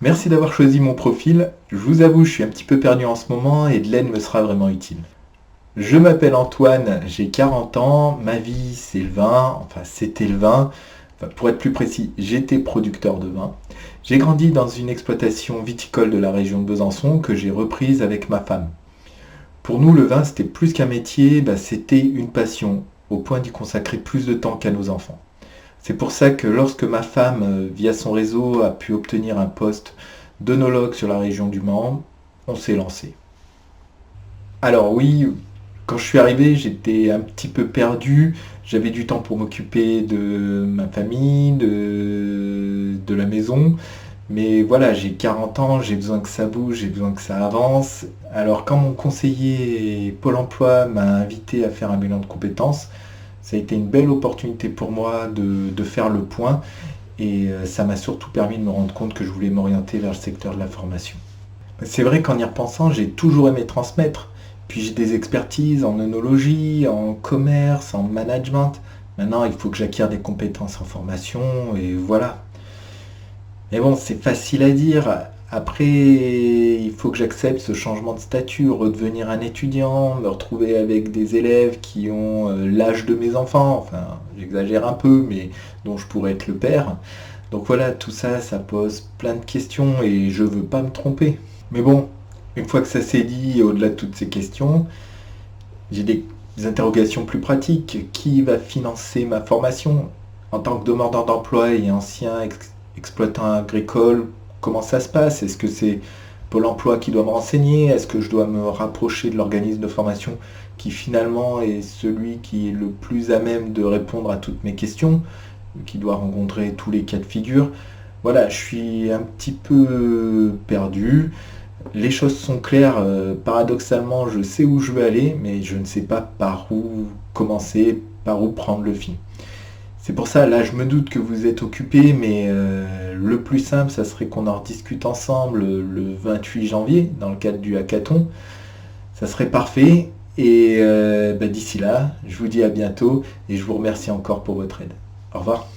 Merci d'avoir choisi mon profil. Je vous avoue, je suis un petit peu perdu en ce moment et de l'aide me sera vraiment utile. Je m'appelle Antoine, j'ai 40 ans, ma vie c'est le vin, enfin c'était le vin. Enfin, pour être plus précis, j'étais producteur de vin. J'ai grandi dans une exploitation viticole de la région de Besançon que j'ai reprise avec ma femme. Pour nous, le vin c'était plus qu'un métier, c'était une passion, au point d'y consacrer plus de temps qu'à nos enfants. C'est pour ça que lorsque ma femme, via son réseau, a pu obtenir un poste d'œnologue sur la région du Mans, on s'est lancé. Alors oui, quand je suis arrivé, j'étais un petit peu perdu. J'avais du temps pour m'occuper de ma famille, de la maison. Mais voilà, j'ai 40 ans, j'ai besoin que ça bouge, j'ai besoin que ça avance. Alors quand mon conseiller Pôle Emploi m'a invité à faire un bilan de compétences, ça a été une belle opportunité pour moi de faire le point et ça m'a surtout permis de me rendre compte que je voulais m'orienter vers le secteur de la formation. C'est vrai qu'en y repensant, j'ai toujours aimé transmettre. Puis j'ai des expertises en œnologie, en commerce, en management. Maintenant, il faut que j'acquière des compétences en formation et voilà. Mais bon, c'est facile à dire. Après, il faut que j'accepte ce changement de statut, redevenir un étudiant, me retrouver avec des élèves qui ont l'âge de mes enfants. Enfin, j'exagère un peu, mais dont je pourrais être le père. Donc voilà, tout ça, ça pose plein de questions et je veux pas me tromper. Mais bon, une fois que ça s'est dit, au-delà de toutes ces questions, j'ai des interrogations plus pratiques. Qui va financer ma formation? En tant que demandeur d'emploi et ancien exploitant agricole, comment ça se passe? Est-ce que c'est Pôle emploi qui doit me renseigner? Est-ce que je dois me rapprocher de l'organisme de formation qui finalement est celui qui est le plus à même de répondre à toutes mes questions, qui doit rencontrer tous les cas de figure? Voilà, je suis un petit peu perdu. Les choses sont claires, paradoxalement, je sais où je veux aller, mais je ne sais pas par où commencer, par où prendre le fil. C'est pour ça, là, je me doute que vous êtes occupé, mais le plus simple, ça serait qu'on en rediscute ensemble le 28 janvier, dans le cadre du hackathon. Ça serait parfait. Et d'ici là, je vous dis à bientôt et je vous remercie encore pour votre aide. Au revoir.